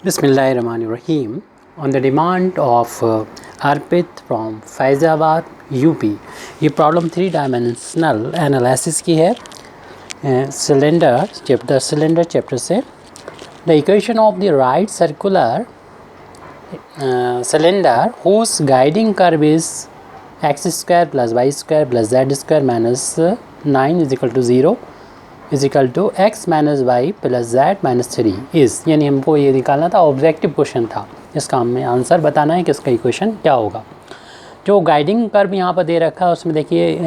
Bismillahirrahmanirrahim. On the demand of Arpit from Faizabad UP, ये problem 3 dimensional analysis की है cylinder chapter से। The equation of the right circular cylinder whose guiding curve is x² + y² + z² - 9 = 0 = x - y + z - 3 is, यानी हमको ये निकालना था, objective question था। इसका हमें आंसर बताना है कि इसका इक्वेशन क्या होगा। जो गाइडिंग कर्व यहाँ पर दे रखा है उसमें देखिए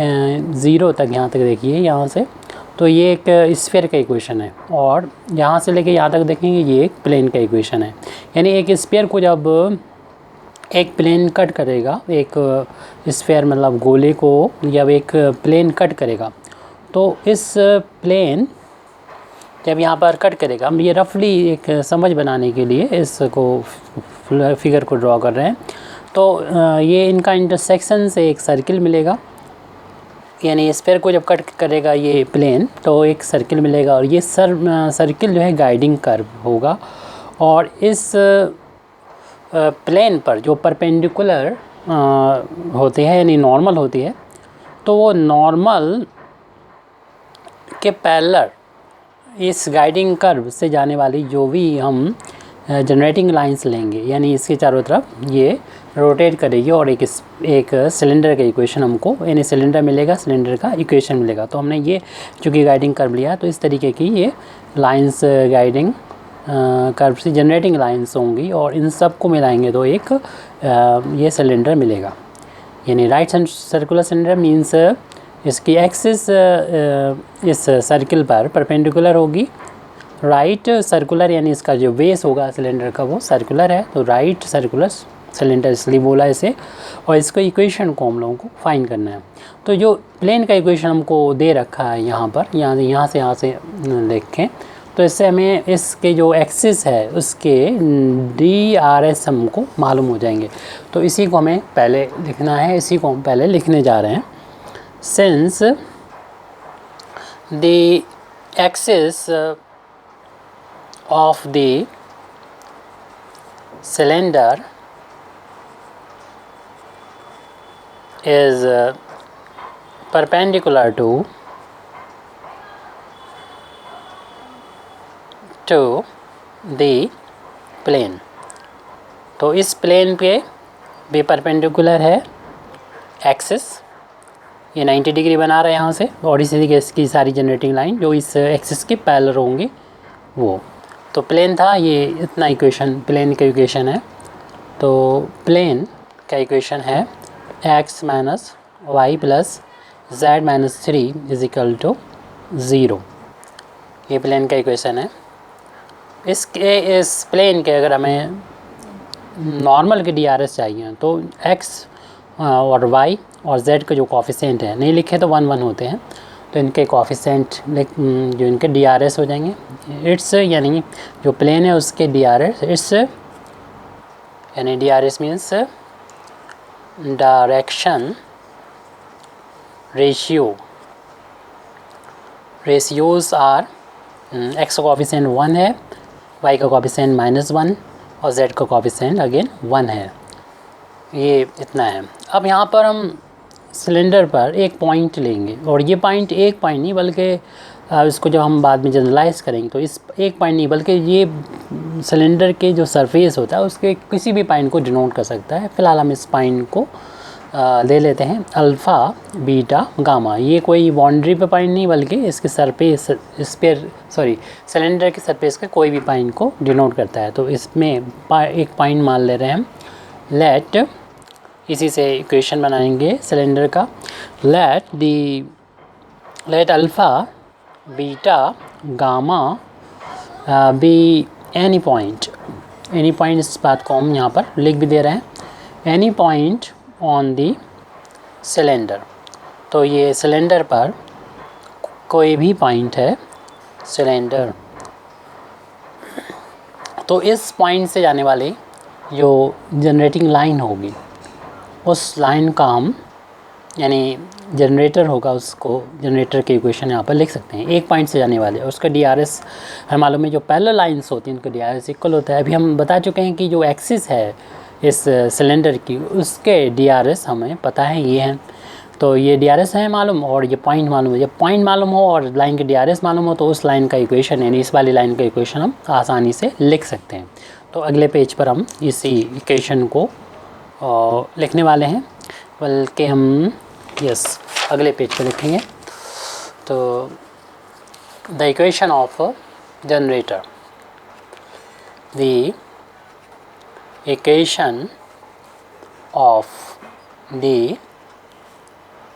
0 तक, यहाँ तक देखिए यहाँ से, तो ये एक स्फीयर का इक्वेशन है, और यहाँ से लेके यहाँ तक देखेंगे ये एक प्लेन का इक्वेशन है। यानी एक स्फीयर को जब एक प्लेन कट करेगा, एक स्फीयर मतलब गोले को जब एक प्लेन कट करेगा, तो इस प्लेन जब यहाँ पर कट करेगा, हम ये रफली एक समझ बनाने के लिए इसको फिगर को ड्रॉ कर रहे हैं। तो ये इनका इंटरसेक्शन से एक सर्किल मिलेगा, यानी स्फीयर को जब कट करेगा ये प्लेन तो एक सर्किल मिलेगा, और ये सर्किल जो है गाइडिंग कर्व होगा। और इस प्लेन पर जो परपेंडिकुलर होते हैं यानी नॉर्मल होती है, तो वो नॉर्मल के पैरेलल इस गाइडिंग कर्व से जाने वाली जो भी हम जनरेटिंग लाइंस लेंगे, यानी इसके चारों तरफ ये रोटेट करेगी, और एक सिलेंडर का इक्वेशन हमको, यानी सिलेंडर मिलेगा, सिलेंडर का इक्वेशन मिलेगा। तो हमने ये चूँकि गाइडिंग कर्व लिया, तो इस तरीके की ये लाइंस गाइडिंग कर्व से जनरेटिंग लाइंस होंगी, और इन सब को मिलाएंगे तो एक ये सिलेंडर मिलेगा। यानी राइट सर्कुलर सिलेंडर मीन्स इसकी एक्सिस इस सर्किल पर परपेंडिकुलर होगी। राइट सर्कुलर यानी इसका जो बेस होगा सिलेंडर का वो सर्कुलर है, तो राइट सर्कुलर सिलेंडर इसलिए बोला इसे। और इसको इक्वेशन को हम लोगों को फाइंड करना है। तो जो प्लेन का इक्वेशन हमको दे रखा है यहाँ पर, यहाँ से देखें, तो इससे हमें इसके जो एक्सिस है उसके DRS हमको मालूम हो जाएंगे। तो इसी को हमें पहले लिखना है, इसी को हम पहले लिखने जा रहे हैं। Since the axis of the cylinder is perpendicular to the plane, तो इस प्लेन पे भी परपेंडिकुलर है एक्सिस, ये 90 डिग्री बना रहा है यहाँ से, और इसी तरीके इसकी सारी जनरेटिंग लाइन जो इस एक्सिस के पैरेलल होंगी वो। तो प्लेन था ये, इतना इक्वेशन प्लेन का इक्वेशन है। तो प्लेन का इक्वेशन है x - y + z - 3 = 0। ये प्लेन का इक्वेशन है। इस प्लेन के अगर हमें नॉर्मल के DRS चाहिए, तो x और y और z के जो कोफिशिएंट हैं, नहीं लिखे तो 1 1 होते हैं, तो इनके कोफिशिएंट जो इनके DRS हो जाएंगे। इट्स यानी जो प्लेन है उसके DRS, इट्स यानी DRS means direction ratios are, x का कोफिशिएंट 1 है, y का कोफिशिएंट -1 और z का कोफिशिएंट अगेन 1 है। ये इतना है। अब यहाँ पर हम सिलेंडर पर एक पॉइंट लेंगे, और ये पॉइंट एक पॉइंट नहीं बल्कि इसको जब हम बाद में जनरलाइज करेंगे तो इस एक पॉइंट नहीं बल्कि ये सिलेंडर के जो सरफेस होता है उसके किसी भी पॉइंट को डिनोट कर सकता है। फ़िलहाल हम इस पॉइंट को ले लेते हैं अल्फ़ा बीटा गामा। ये कोई बाउंड्री पे पॉइंट नहीं बल्कि इसके सरफेस सिलेंडर के सरफेस के कोई भी पॉइंट को डिनोट करता है। तो इसमें एक पॉइंट मान ले रहे हैं हम। लेट, इसी से इक्वेशन बनाएंगे सिलेंडर का। Late alpha beta gamma be any point, इस बात को हम यहाँ पर लिख भी दे रहे हैं, any point on the cylinder. तो ये सिलेंडर पर कोई भी पॉइंट है सिलेंडर, तो इस पॉइंट से जाने वाली जो जनरेटिंग लाइन होगी उस लाइन का हम, यानी जनरेटर होगा उसको जनरेटर के इक्वेशन यहाँ पर लिख सकते हैं। एक पॉइंट से जाने वाले और उसका DRS हमें मालूम है, जो पैरेलल लाइंस होती हैं उनको DRS इक्वल होता है। अभी हम बता चुके हैं कि जो एक्सिस है इस सिलेंडर की उसके DRS हमें पता है ये हैं, तो ये DRS है मालूम और ये पॉइंट मालूम है। जब पॉइंट मालूम हो और लाइन के DRS मालूम हो तो उस लाइन का इक्वेशन यानी इस वाली लाइन का इक्वेशन हम आसानी से लिख सकते हैं। तो अगले पेज पर हम इसी इक्वेशन को लिखने वाले हैं, बल्कि हम अगले पेज पर लिखेंगे। तो the equation of generator, the equation of the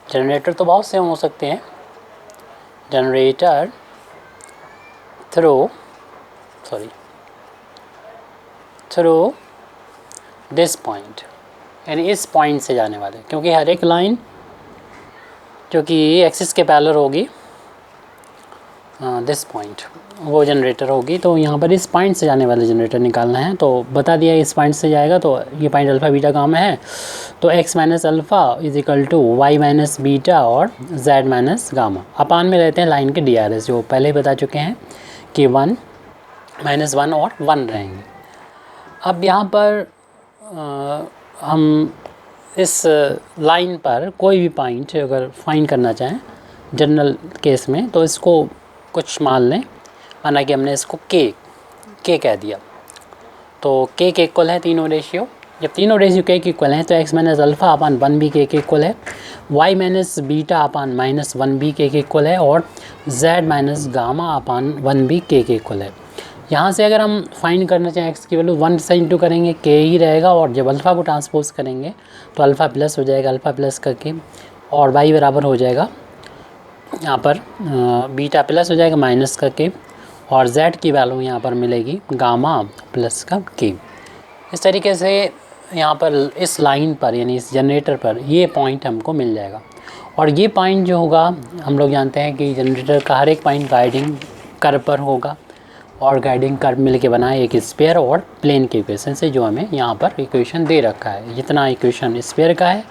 generator तो बहुत से हो सकते हैं, जनरेटर थ्रू दिस पॉइंट, यानी इस पॉइंट से जाने वाले, क्योंकि हर एक लाइन जो कि एक्सिस के पैरेलल होगी दिस पॉइंट वो जनरेटर होगी। तो यहाँ पर इस पॉइंट से जाने वाले जनरेटर निकालना है। तो बता दिया इस पॉइंट से जाएगा, तो ये पॉइंट अल्फ़ा बीटा गामा है, तो x minus alpha is equal to y minus beta और z माइनस गामा। अपान में रहते हैं लाइन के DRS, जो पहले ही बता चुके हैं कि 1 -1 और 1 रहेंगे। अब यहाँ पर हम इस लाइन पर कोई भी पॉइंट अगर फाइंड करना चाहें जनरल केस में, तो इसको कुछ मान लें, माना कि हमने इसको के कह दिया, तो के इक्वल है तीनों रेशियो। जब तीनों रेशियो के इक्वल हैं तो x माइनस अल्फ़ा अपान 1 भी के इक्वल है, y माइनस बीटा अपान -1 भी के इक्वल है और z माइनस गामा अपान 1 भी के इक्वल है। यहाँ से अगर हम फाइंड करना चाहें x की वैल्यू 1 से इंटू करेंगे के ही रहेगा, और जब अल्फ़ा को ट्रांसपोज करेंगे तो अल्फ़ा प्लस हो जाएगा, अल्फ़ा प्लस करके, और y बराबर हो जाएगा यहाँ पर बीटा प्लस हो जाएगा माइनस करके, और z की वैल्यू यहाँ पर मिलेगी गामा प्लस का के। इस तरीके से यहाँ पर इस लाइन पर यानी इस जनरेटर पर ये पॉइंट हमको मिल जाएगा। और ये पॉइंट जो होगा, हम लोग जानते हैं कि जनरेटर का हर एक पॉइंट गाइडिंग कर्व पर होगा, और गाइडिंग कर्व मिल के बना है एक स्फीयर और प्लेन के इक्वेशन से, जो हमें यहाँ पर इक्वेशन दे रखा है। जितना इक्वेशन स्फीयर का है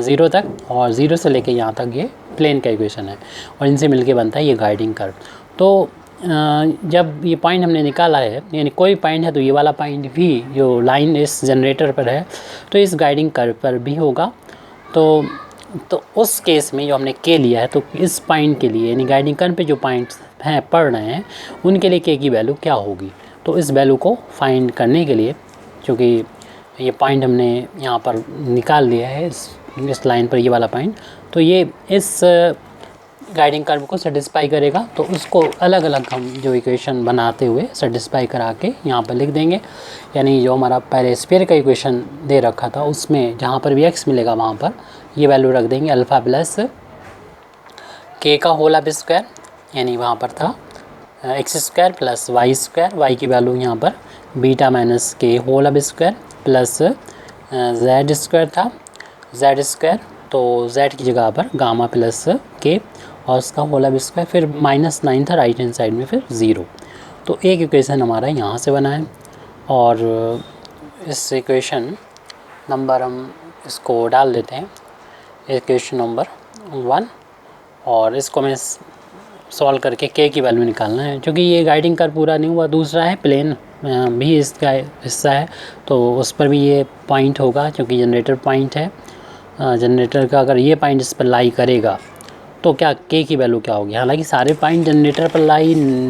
0 तक, और 0 से लेके यहाँ तक ये प्लेन का इक्वेशन है, और इनसे मिलके बनता है ये गाइडिंग कर्व। तो जब ये पॉइंट हमने निकाला है, यानी कोई पॉइंट है, तो ये वाला पॉइंट भी जो लाइन इस जनरेटर पर है तो इस गाइडिंग कर्व पर भी होगा। तो उस केस में जो हमने के लिया है, तो इस पॉइंट के लिए यानी गाइडिंग कर्व पे जो पॉइंट्स हैं पढ़ रहे हैं उनके लिए के की वैल्यू क्या होगी। तो इस वैल्यू को फाइंड करने के लिए, चूँकि ये पॉइंट हमने यहाँ पर निकाल लिया है इस लाइन पर, ये वाला पॉइंट, तो ये इस गाइडिंग कर्व को सेटिस्फाई करेगा, तो उसको अलग अलग हम जो इक्वेशन बनाते हुए सेटिस्फाई करा के यहाँ पर लिख देंगे। यानी जो हमारा पहले स्फीयर का इक्वेशन दे रखा था उसमें जहाँ पर भी x मिलेगा वहाँ पर ये वैल्यू रख देंगे अल्फ़ा प्लस के का होल ऑफ स्क्वायर, यानी वहाँ पर था x square plus y square, y की वैल्यू यहाँ पर beta minus k whole of square plus z square था, जेड स्क्वायर, तो z की जगह पर गामा प्लस के और उसका होल ऑफ स्क्वायर, फिर -9 था राइट हैंड साइड में, फिर 0। तो एक इक्वेशन हमारा यहाँ से बना है, और इस इक्वेशन नंबर हम इसको डाल देते हैं, इक्वेशन नंबर 1, और इसको मैं सॉल्व करके के की वैल्यू निकालना है। क्योंकि ये गाइडिंग कर्व पूरा नहीं हुआ, दूसरा है प्लेन भी इसका हिस्सा है, तो उस पर भी ये पॉइंट होगा, क्योंकि जनरेटर पॉइंट है। जनरेटर का अगर ये पॉइंट इस पर लाई करेगा तो क्या के की वैल्यू क्या होगी। हालांकि सारे पॉइंट जनरेटर पर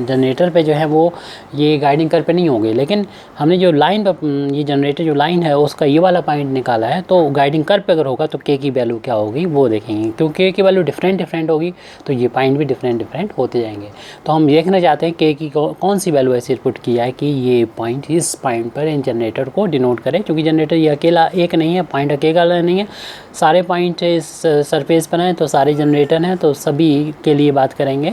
जनरेटर पे जो है वो ये गाइडिंग कर्व पे नहीं होंगे, लेकिन हमने जो लाइन पर ये जनरेटर जो लाइन है उसका ये वाला पॉइंट निकाला है, तो गाइडिंग कर्व पे अगर होगा तो के की वैल्यू क्या होगी वो देखेंगे। क्योंकि के की वैल्यू डिफरेंट होगी तो ये पॉइंट भी डिफरेंट होते जाएंगे। तो हम देखना चाहते हैं के की कौन सी वैल्यू ऐसे पुट किया है कि ये पॉइंट इस पॉइंट पर इन जनरेटर को डिनोट करे। क्योंकि जनरेटर ये अकेला एक नहीं है, पॉइंट अकेला नहीं है, सारे पॉइंट इस सरफेस पर हैं, तो सारे जनरेटर हैं, तो सभी के लिए बात करेंगे।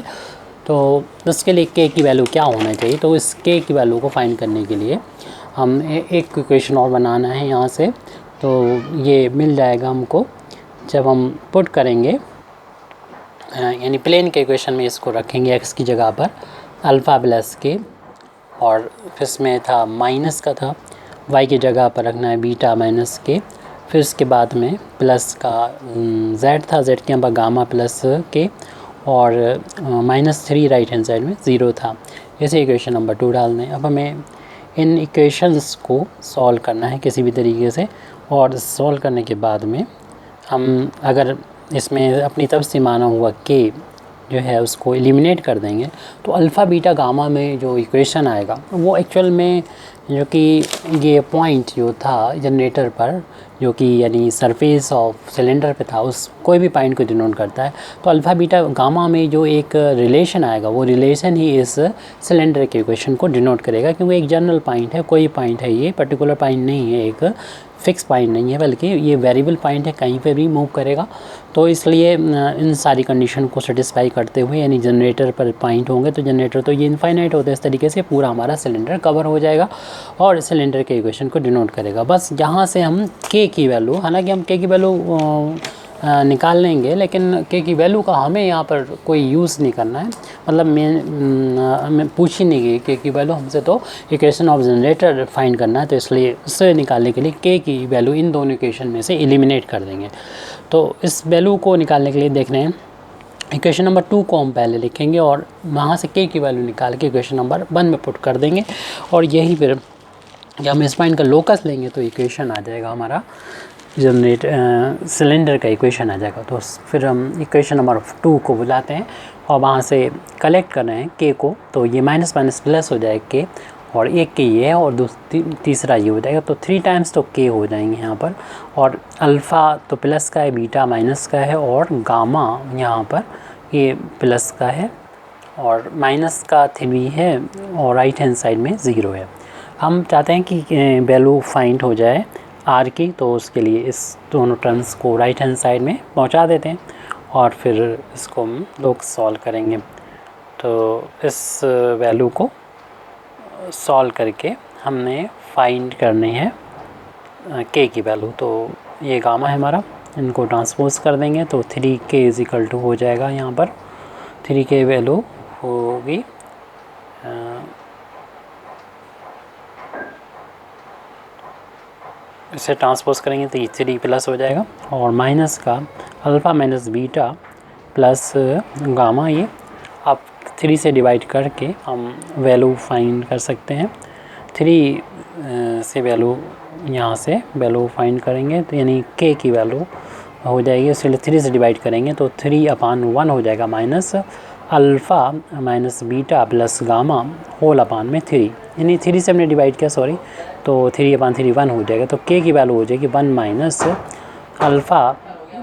तो उसके लिए के की वैल्यू क्या होना चाहिए, तो इस के की वैल्यू को फाइंड करने के लिए हम एक इक्वेशन और बनाना है यहाँ से। तो ये मिल जाएगा हमको जब हम पुट करेंगे, यानी प्लेन के इक्वेशन में इसको रखेंगे x की जगह पर अल्फ़ा प्लस के, और इसमें था माइनस का था, y की जगह पर रखना है बीटा माइनस के, फिर उसके बाद में प्लस का z था, z के यहाँ पर गामा प्लस के, और -3 राइट हैंड साइड में 0 था। ऐसे इक्वेशन नंबर 2 डालने। अब हमें इन इक्वेशंस को सॉल्व करना है किसी भी तरीके से, और सॉल्व करने के बाद में हम अगर इसमें अपनी तरफ से माना हुआ k जो है उसको एलिमिनेट कर देंगे तो अल्फ़ा बीटा गामा में जो इक्वेशन आएगा वो एक्चुअल में जो कि ये पॉइंट जो था जनरेटर पर, जो कि यानी सरफेस ऑफ सिलेंडर पे था, उस कोई भी पॉइंट को डिनोट करता है। तो अल्फ़ा बीटा गामा में जो एक रिलेशन आएगा वो रिलेशन ही इस सिलेंडर के इक्वेशन को डिनोट करेगा, क्योंकि एक जनरल पॉइंट है, कोई पॉइंट है, ये पर्टिकुलर पॉइंट नहीं है, एक फिक्स पॉइंट नहीं है, बल्कि ये वेरिएबल पॉइंट है, कहीं पे भी मूव करेगा। तो इसलिए इन सारी कंडीशन को सेटिस्फाई करते हुए, यानी जनरेटर पर पॉइंट होंगे तो जनरेटर तो ये इनफाइनाइट होता है, इस तरीके से पूरा हमारा सिलेंडर कवर हो जाएगा और सिलेंडर के इक्वेशन को डिनोट करेगा। बस यहाँ से हम के की वैल्यू, हालांकि हम के की वैल्यू निकाल लेंगे, लेकिन के की वैल्यू का हमें यहाँ पर कोई यूज़ नहीं करना है, मतलब मैं पूछ ही नहीं गई के की वैल्यू हमसे, तो इक्वेशन ऑफ जनरेटर फाइंड करना है, तो इसलिए उससे निकालने के लिए के की वैल्यू इन दोनों इक्वेशन में से एलिमिनेट कर देंगे। तो इस वैल्यू को निकालने के लिए देख रहे हैं इक्वेशन नंबर 2 को हम पहले लिखेंगे और वहाँ से के की वैल्यू निकाल के इक्वेशन नंबर 1 में पुट कर देंगे, और यही फिर जब हम इस पॉइंट का लोकस लेंगे तो इक्वेशन आ जाएगा हमारा जनरेट सिलेंडर का इक्वेशन आ जाएगा। तो फिर हम इक्वेशन नंबर 2 को बुलाते हैं और वहाँ से कलेक्ट कर रहे हैं के को, तो ये माइनस माइनस प्लस हो जाएगा के, और एक के ये है और तीसरा ये हो जाएगा, तो 3 टाइम्स तो के हो जाएंगे यहाँ पर, और अल्फ़ा तो प्लस का है, बीटा माइनस का है, और गामा यहाँ पर ये प्लस का है, और माइनस का 3 है, और राइट हैंड साइड में 0 है। हम चाहते हैं कि वैल्यू फाइंड हो जाए आर की, तो उसके लिए इस दोनों टर्म्स को राइट हैंड साइड में पहुंचा देते हैं और फिर इसको हम लोग सॉल्व करेंगे। तो इस वैल्यू को सॉल्व करके हमने फाइंड करनी है के की वैल्यू। तो ये गामा है हमारा, इनको ट्रांसपोज कर देंगे तो 3k = हो जाएगा। यहाँ पर 3k वैल्यू होगी इसे ट्रांसपोज करेंगे तो ये 3 प्लस हो जाएगा, और माइनस का alpha minus beta plus gamma, ये अब 3 से डिवाइड करके हम वैल्यू फाइंड कर सकते हैं। 3 से वैल्यू यहाँ से वैल्यू फाइंड करेंगे तो यानी के की वैल्यू हो जाएगी, इसलिए 3 से डिवाइड करेंगे तो 3/1 हो जाएगा, minus alpha minus beta plus gamma whole upon में 3, यानी 3 से हमने डिवाइड किया, सॉरी, तो 3/3 1 हो जाएगा। तो के की वैल्यू हो जाएगी 1 minus alpha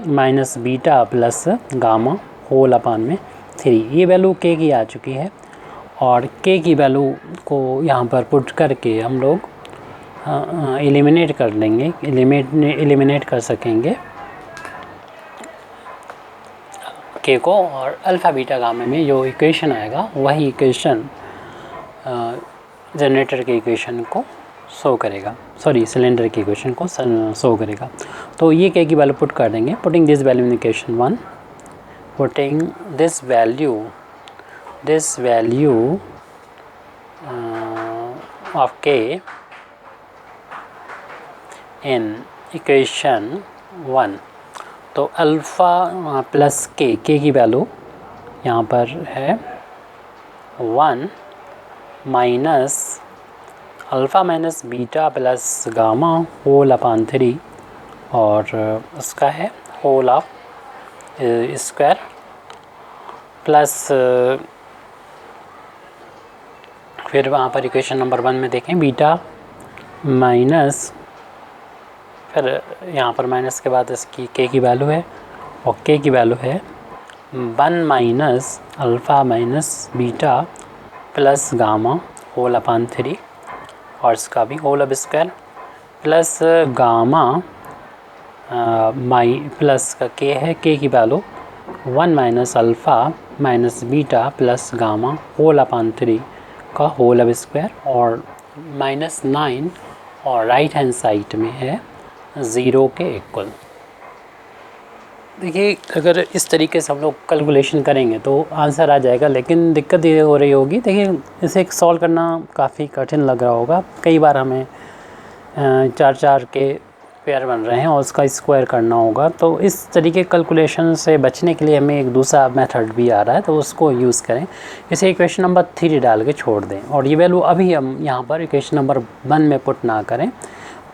minus beta plus gamma whole upon में 3। ये वैल्यू के की आ चुकी है, और के की वैल्यू को यहाँ पर पुट करके हम लोग एलिमिनेट कर लेंगे, एलिमिनेट कर सकेंगे के को, और अल्फ़ा बीटा गामा में जो इक्वेशन आएगा वही इक्वेशन जनरेटर के इक्वेशन को शो करेगा, सॉरी सिलेंडर की इक्वेशन को शो करेगा। तो ये के की वैल्यू पुट कर देंगे, putting this value in equation 1, putting this value of के इन इक्वेशन 1। तो अल्फ़ा प्लस के की वैल्यू यहाँ पर है 1 minus alpha minus beta plus gamma whole upon 3, और उसका है होल ऑफ स्क्वायर प्लस, फिर वहाँ पर इक्वेशन नंबर 1 में देखें बीटा माइनस, फिर यहाँ पर माइनस के बाद इसकी के की वैल्यू है, और के की वैल्यू है 1 minus alpha minus beta plus gamma whole upon 3, और इसका भी whole of square plus gamma plus का के है, के की value 1 minus alpha minus beta plus gamma whole upon 3 का होल ऑफ स्क्वायर, और -9, और राइट हैंड साइड में है 0 के इक्वल। देखिए अगर इस तरीके से हम लोग कैलकुलेशन करेंगे तो आंसर आ जाएगा, लेकिन दिक्कत ये हो रही होगी, देखिए इसे सॉल्व करना काफ़ी कठिन लग रहा होगा, कई बार हमें 4 के पेयर बन रहे हैं और उसका स्क्वायर करना होगा। तो इस तरीके कैलकुलेशन से बचने के लिए हमें एक दूसरा मेथड भी आ रहा है, तो उसको यूज़ करें। इसे इक्वेशन नंबर 3 डाल के छोड़ दें और ये वैल्यू अभी हम यहाँ पर इक्वेशन नंबर 1 में पुट ना करें,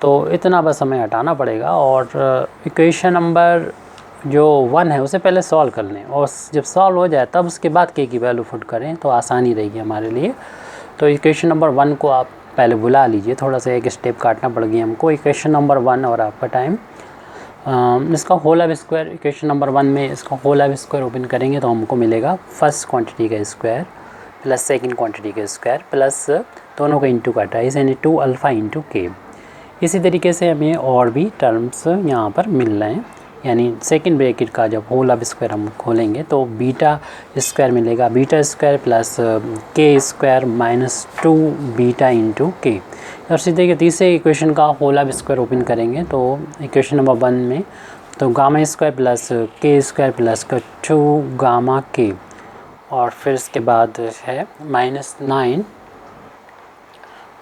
तो इतना बस हमें हटाना पड़ेगा। और इक्वेशन नंबर जो 1 है उसे पहले सॉल्व कर लें और जब सॉल्व हो जाए तब उसके बाद के की वैल्यू पुट करें, तो आसानी रहेगी हमारे लिए। तो इक्वेशन नंबर 1 को आप पहले बुला लीजिए, थोड़ा सा एक स्टेप काटना पड़ गया हमको। इक्वेशन नंबर 1 और आपका टाइम, इसका whole of square, equation number 1 में इसका होल ऑफ स्क्वायर ओपन करेंगे तो हमको मिलेगा फर्स्ट क्वांटिटी का स्क्वायर प्लस सेकंड क्वांटिटी का स्क्वायर प्लस दोनों का इंटू काटा है, यानी 2 अल्फ़ा इंटू के। इसी तरीके से हमें और भी टर्म्स यहाँ पर मिल रहे हैं, यानी सेकंड ब्रैकेट का जब होल ऑफ स्क्वायर हम खोलेंगे तो बीटा स्क्वायर मिलेगा, बीटा स्क्वायर प्लस के स्क्वायर माइनस 2 बीटा इंटू के। और सीधे के तीसरे इक्वेशन का होल ऑफ स्क्वायर ओपन करेंगे तो इक्वेशन नंबर 1 में तो गामा स्क्वायर प्लस के स्क्वायर प्लस 2 गामा के, और फिर इसके बाद है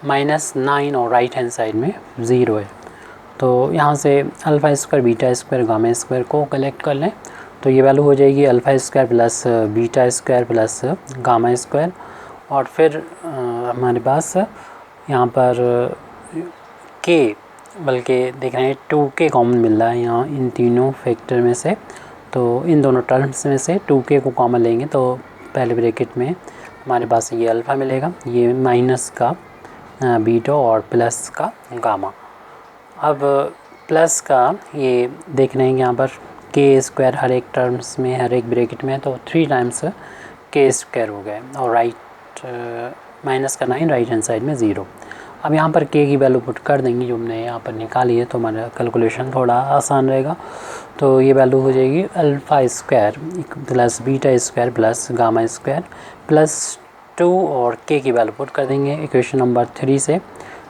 माइनस 9 और राइट हैंड साइड में 0 है। तो यहाँ से alpha square beta square gamma square को कलेक्ट कर लें, तो ये वैल्यू हो जाएगी alpha square plus beta square plus gamma square. और फिर हमारे पास यहाँ पर के, बल्कि देख रहे हैं 2k कॉमन मिल रहा है यहाँ इन तीनों फैक्टर में से, तो इन दोनों टर्म्स में से 2k को कॉमन लेंगे तो पहले ब्रैकेट में हमारे पास ये अल्फ़ा मिलेगा, ये माइनस का बीटा और प्लस का गामा। अब प्लस का ये देख रहे हैं यहाँ पर के स्क्वायर हर एक टर्म्स में हर एक ब्रैकेट में, तो 3 टाइम्स के स्क्वायर हो गए और राइट माइनस का 9 राइट हैंड साइड में 0। अब यहाँ पर के की वैल्यू पुट कर देंगे जो हमने यहाँ पर निकाली है, तो हमारा कैलकुलेशन थोड़ा आसान रहेगा। तो ये वैल्यू हो जाएगी alpha square plus beta square plus gamma square plus 2 और के की वैल्यू पुट कर देंगे इक्वेशन नंबर 3 से,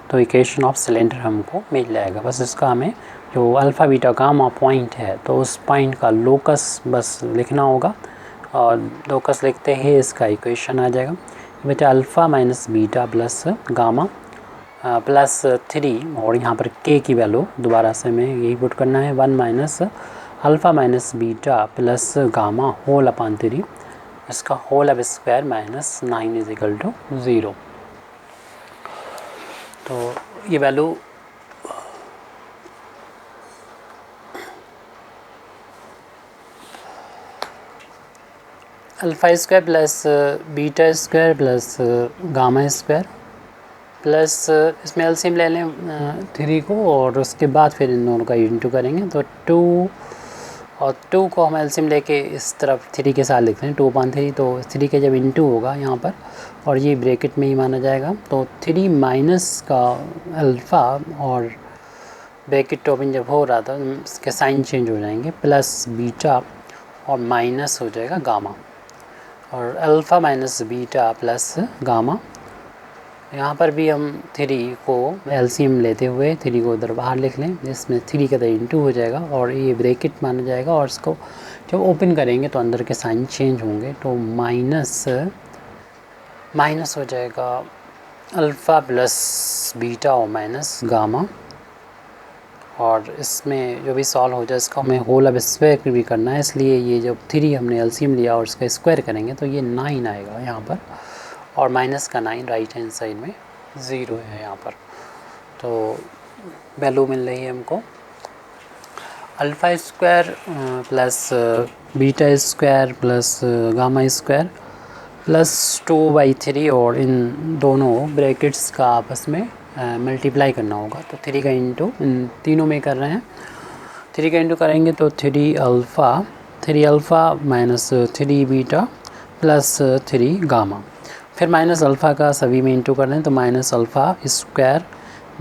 तो इक्वेशन ऑफ सिलेंडर हमको मिल जाएगा। बस इसका हमें जो अल्फ़ा बीटा गामा पॉइंट है तो उस पॉइंट का लोकस बस लिखना होगा, और लोकस लिखते ही इसका इक्वेशन आ जाएगा। बेटा alpha minus beta plus gamma plus 3 और यहाँ पर के की वैल्यू दोबारा से हमें यही पुट करना है, 1 minus alpha minus beta plus gamma whole upon 3, इसका whole of square minus 9 is equal to 0। तो ये value alpha square plus beta square plus gamma square plus इसमें एलसीएम ले लें 3 को, और उसके बाद फिर इन दोनों का इंटू करेंगे तो 2 और 2 को हम एलसीएम लेके इस तरफ 3 के साथ लिखते हैं 2/3, तो 3 के जब इंटू होगा यहाँ पर और ये ब्रैकेट में ही माना जाएगा, तो 3 माइनस का अल्फ़ा और ब्रैकेट ओपन जब हो रहा था इसके साइन चेंज हो जाएंगे, प्लस बीटा और माइनस हो जाएगा गामा, और alpha minus beta plus gamma. यहाँ पर भी हम 3 को एलसीएम लेते हुए 3 को उधर बाहर लिख लें, जिसमें 3 का तो इंटू हो जाएगा और ये ब्रैकेट माना जाएगा, और इसको जब ओपन करेंगे तो अंदर के साइन चेंज होंगे, तो माइनस हो जाएगा अल्फ़ा प्लस बीटा और माइनस गामा। और इसमें जो भी सॉल्व हो जाए इसका हमें होल ऑफ स्क्वायर भी करना है, इसलिए ये जब 3 हमने एलसीएम लिया और इसका स्क्वायर करेंगे तो ये 9 आएगा यहाँ पर, और माइनस का 9 राइट हैंड साइड में 0 है यहाँ पर। तो वैल्यू मिल रही है हमको alpha square plus beta square plus gamma square plus 2/3, और इन दोनों ब्रैकेट्स का आपस में मल्टीप्लाई करना होगा, तो 3 का इंटू इन तीनों में कर रहे हैं, 3 का इंटू करेंगे तो 3 alpha minus 3 beta plus 3 gamma, फिर माइनस अल्फ़ा का सभी में इंटू कर लें तो minus alpha square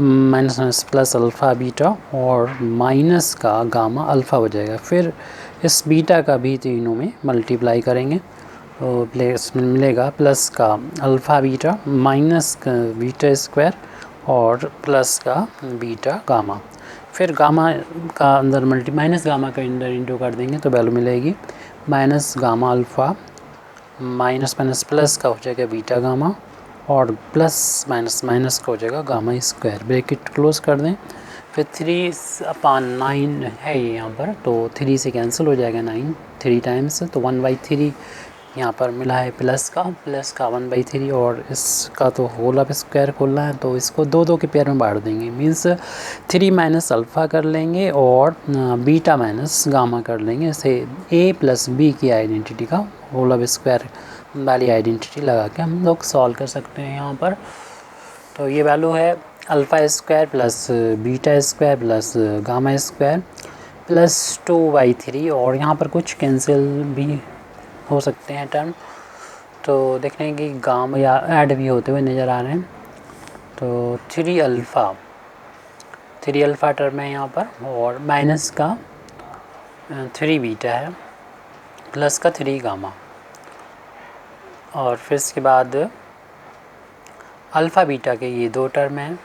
minus plus alpha beta और माइनस का गामा अल्फ़ा हो जाएगा, फिर इस बीटा का भी तीनों में मल्टीप्लाई करेंगे तो प्लस मिलेगा प्लस का अल्फ़ा बीटा माइनस का बीटा स्क्वायर और प्लस का बीटा गामा, फिर गामा का अंदर माइनस गामा का अंदर इंटू कर देंगे तो वैल्यू मिलेगी minus gamma alpha minus minus plus का हो जाएगा बीटा गामा, और प्लस माइनस माइनस का हो जाएगा गामा स्क्वायर, ब्रैकेट क्लोज कर दें, फिर 3/9 है ये यहाँ पर, तो 3 से कैंसिल हो जाएगा 9 3 टाइम्स, तो 1/3 यहाँ पर मिला है प्लस का 1/3, और इसका तो होल ऑफ स्क्वायर खोलना है तो इसको दो के पेयर में बांट देंगे, मीन्स 3 माइनस अल्फ़ा कर लेंगे और बीटा माइनस गामा कर लेंगे। इसे a प्लस बी की आइडेंटिटी का होल ऑफ स्क्वायर वाली आइडेंटिटी लगा के हम लोग सॉल्व कर सकते हैं यहाँ पर। तो ये वैल्यू है alpha square plus beta square plus gamma square plus 2/3, और यहाँ पर कुछ कैंसिल भी हो सकते हैं टर्म, तो देख रहे हैं कि गामा या ऐड भी होते हुए नज़र आ रहे हैं। तो 3 अल्फ़ा टर्म है यहाँ पर, और माइनस का 3 बीटा है प्लस का 3 गामा, और फिर इसके बाद अल्फ़ा बीटा के ये 2 टर्म हैं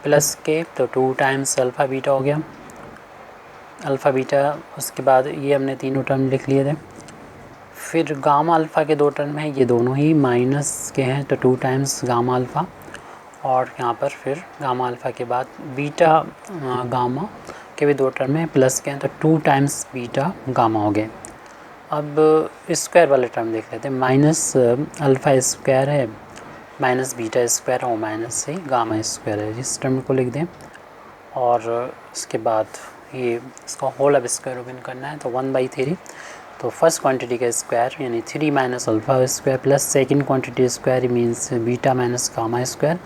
प्लस के, तो 2 टाइम्स अल्फ़ा बीटा हो गया अल्फ़ा बीटा। उसके बाद ये हमने तीनों टर्म लिख लिए थे। फिर गामा अल्फ़ा के 2 टर्म हैं, ये दोनों ही माइनस के हैं, तो 2 टाइम्स गामा अल्फ़ा, और यहाँ पर फिर गामा अल्फ़ा के बाद बीटा गामा के भी 2 टर्म हैं प्लस के हैं, तो 2 टाइम्स बीटा गामा हो गए। अब स्क्वायर वाले टर्म देख लेते हैं। माइनस अल्फ़ा स्क्वायर है माइनस बीटा स्क्वायर और माइनस से गामा स्क्वायर है, इस टर्म को लिख दें, और उसके बाद ये इसका होल ऑफ स्क्वायर ओपन करना है, तो 1/3, तो फर्स्ट क्वांटिटी का स्क्वायर यानी 3 minus alpha square plus second quantity square means beta minus gamma square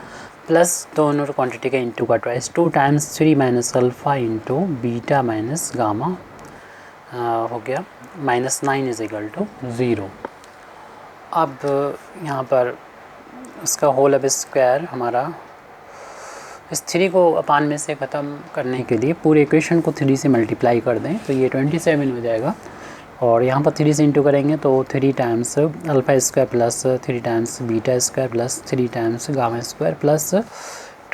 plus दोनों क्वांटिटी का इंटू का twice 2 times 3 minus alpha into beta minus gamma हो गया -9 = 0। अब यहाँ पर इसका होल ऑफ स्क्वायर हमारा इस 3 को अपान में से ख़त्म करने के लिए पूरे इक्वेशन को 3 से मल्टीप्लाई कर दें, तो ये 27 हो जाएगा, और यहाँ पर 3 से इंटू करेंगे तो 3 times alpha square plus 3 times beta square plus 3 times gamma square plus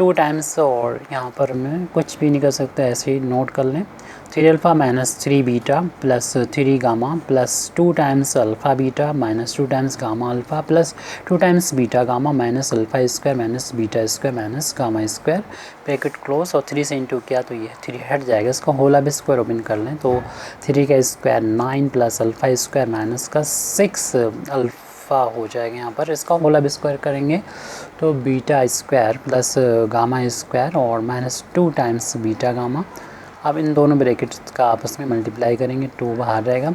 2 times, और यहाँ पर मैं कुछ भी नहीं कर सकता, ऐसे ही नोट कर लें, 3 alpha minus 3 beta plus 3 gamma plus 2 times alpha beta minus 2 times gamma alpha plus 2 times beta gamma minus alpha square minus beta square minus gamma square, bracket close, और 3 से इंटू किया तो ये 3 हट जाएगा। इसका होल ऑफ स्क्वायर ओपन कर लें, तो 3 का square 9 plus alpha square minus का 6 अल्फ़ा हो जाएगा। यहाँ पर इसका होल ऑफ स्क्वायर करेंगे तो beta square plus gamma square और माइनस 2 टाइम्स बीटा गामा। अब इन दोनों ब्रैकेट्स का आपस में मल्टीप्लाई करेंगे, 2 बाहर रहेगा,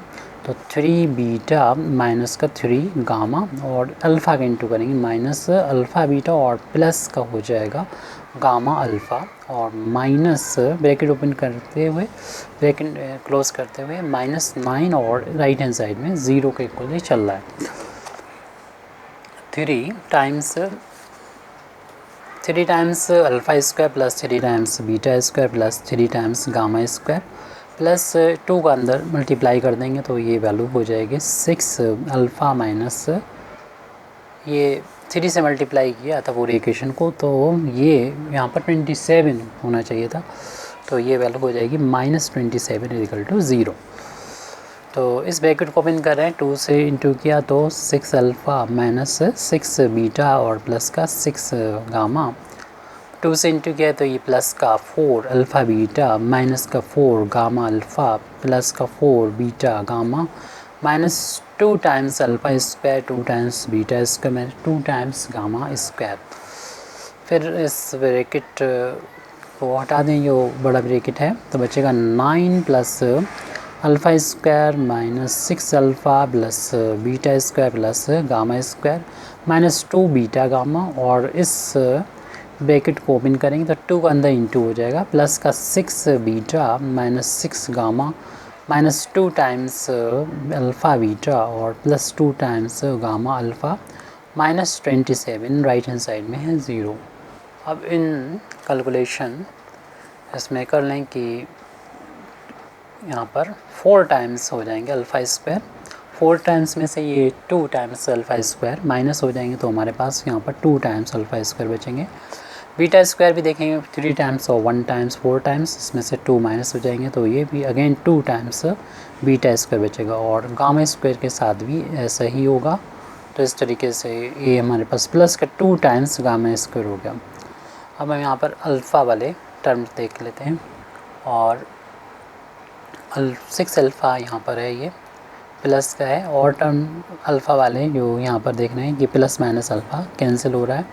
तो 3 बीटा माइनस का 3 गामा, और अल्फ़ा का इंटू करेंगे माइनस अल्फ़ा बीटा और प्लस का हो जाएगा गामा अल्फ़ा, और माइनस ब्रैकेट ओपन करते हुए ब्रैकेट क्लोज करते हुए -9, और राइट हैंड साइड में 0 के इक्वल चल रहा है। 3 times alpha square plus 3 times beta square plus 3 times gamma square plus 2 का अंदर मल्टीप्लाई कर देंगे तो ये वैल्यू हो जाएगी 6 अल्फ़ा माइनस, ये 3 से मल्टीप्लाई किया था पूरी इक्वेशन को, तो ये यहाँ पर 27 होना चाहिए था, तो ये वैल्यू हो जाएगी -27 = 0। तो इस ब्रैकेट को ओपन कर रहे हैं, 2 से इंटू किया तो 6 अल्फ़ा माइनस 6 बीटा और प्लस का 6 गामा, 2 से इंटू किया तो ये प्लस का 4 अल्फ़ा बीटा माइनस का 4 गामा अल्फ़ा प्लस का 4 beta gamma minus 2 times alpha square 2 times beta square minus 2 times gamma square. फिर इस ब्रैकेट को हटा दें, जो बड़ा ब्रैकेट है, तो बचेगा 9 plus alpha square minus 6 alpha plus beta square plus gamma square minus 2 beta gamma, और इस ब्रैकेट को ओपन करेंगे तो 2 का अंदर इंटू हो जाएगा, प्लस का 6 beta minus 6 gamma minus 2 times alpha beta और plus 2 times gamma alpha minus 27, right hand side में है 0। अब इन कैलकुलेशन इसमें कर लें कि यहाँ पर 4 टाइम्स हो जाएंगे अल्फ़ा स्क्वायर, 4 टाइम्स में से ये 2 टाइम्स अल्फ़ा स्क्वायर माइनस हो जाएंगे, तो हमारे पास यहाँ पर 2 टाइम्स अल्फ़ा स्क्वायर बचेंगे। बीटा स्क्वायर भी देखेंगे 3 टाइम्स और 1 टाइम्स 4 टाइम्स, इसमें से 2 माइनस हो जाएंगे, तो ये भी अगेन 2 टाइम्स बीटा स्क्वायर बचेगा, और गामा स्क्वायर के साथ भी ऐसा ही होगा। तो इस तरीके से ये हमारे पास प्लस का 2 टाइम्स गामा स्क्वायर हो गया। अब हम यहाँ पर अल्फ़ा वाले टर्म देख लेते हैं। और 6 अल्फ़ा यहाँ पर है, ये प्लस का है, और टर्म अल्फ़ा वाले जो यहाँ पर देख रहे हैं ये प्लस माइनस अल्फ़ा कैंसिल हो रहा है।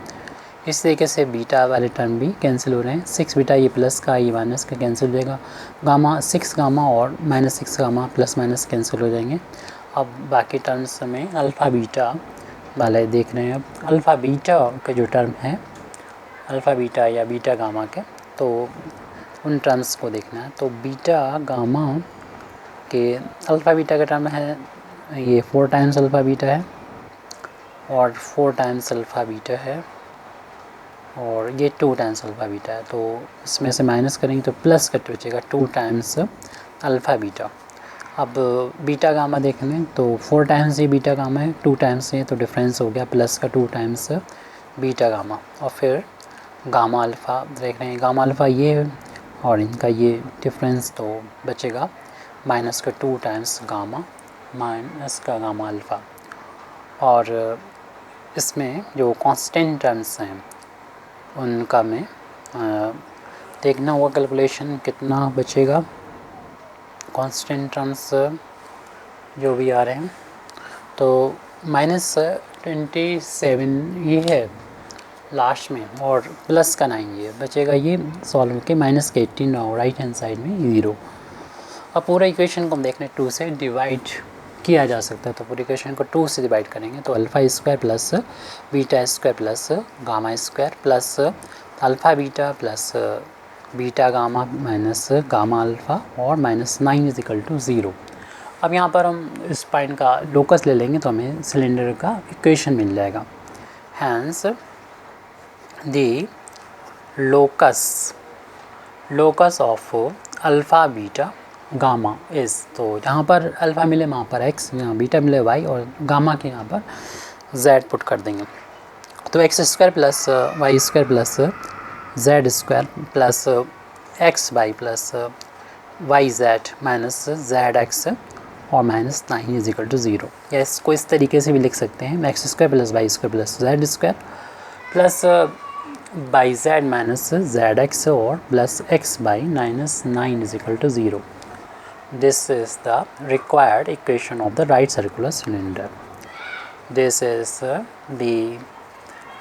इस तरीके से बीटा वाले टर्म भी कैंसिल हो रहे हैं। 6 बीटा ये प्लस का, ये माइनस का कैंसिल हो जाएगा। गामा 6 गामा और -6 गामा प्लस माइनस कैंसिल हो जाएंगे। अब बाकी टर्म्स में अल्फ़ा बीटा वाले देख रहे हैं। अब अल्फ़ा बीटा का जो टर्म है, अल्फ़ा बीटा या बीटा गामा के, तो उन टर्म्स को देखना है। तो बीटा गामा के अल्फ़ा बीटा का टर्म है ये 4 टाइम्स अल्फ़ा बीटा है, और 4 टाइम्स अल्फ़ा बीटा है, और ये 2 टाइम्स अल्फ़ा बीटा है। तो इसमें से माइनस करेंगे तो प्लस कट बचेगा 2 टाइम्स अल्फ़ा बीटा। अब बीटा गामा देख लें तो 4 टाइम्स ये बीटा गामा है, 2 टाइम्स ये, तो डिफरेंस हो गया प्लस का 2 टाइम्स बीटा गामा। और फिर गामा अल्फ़ा देख रहे हैं, गामा अल्फ़ा ये है और इनका ये डिफरेंस, तो बचेगा माइनस का 2 टाइम्स गामा माइनस का गामा अल्फ़ा। और इसमें जो कांस्टेंट टर्म्स हैं उनका में देखना होगा कैलकुलेशन कितना बचेगा। कांस्टेंट टर्म्स जो भी आ रहे हैं, तो -27 ये है लास्ट में, और प्लस का 9 ये बचेगा। ये सॉल्व के -18 और राइट हैंड साइड में 0। अब पूरा इक्वेशन को हम देख रहे हैं 2 से डिवाइड किया जा सकता है। तो पूरी इक्वेशन को 2 से डिवाइड करेंगे तो alpha square plus beta square plus gamma square plus alpha beta plus beta gamma minus gamma alpha और -9 = 0। अब यहाँ पर हम इस पॉइंट का लोकस ले लेंगे तो हमें सिलेंडर का इक्वेशन मिल जाएगा। Hence the locus of alpha beta gamma is, तो जहाँ पर अल्फ़ा मिले वहाँ पर x, यहाँ बीटा मिले y, और गामा के यहाँ पर z पुट कर देंगे। तो x square plus y square plus z square plus x y plus y z minus z x और -9 = 0। या इसको इस तरीके से भी लिख सकते हैं, x square plus y square plus z square plus by z minus z x और plus x by -9 = 0। This is the required equation of the right circular cylinder. This is the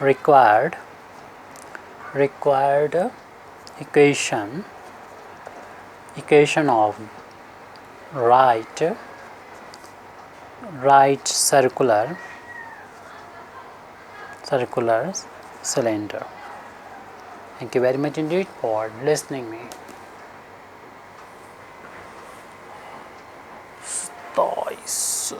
required equation of right circular cylinder. Thank you very much indeed for listening me. Toys.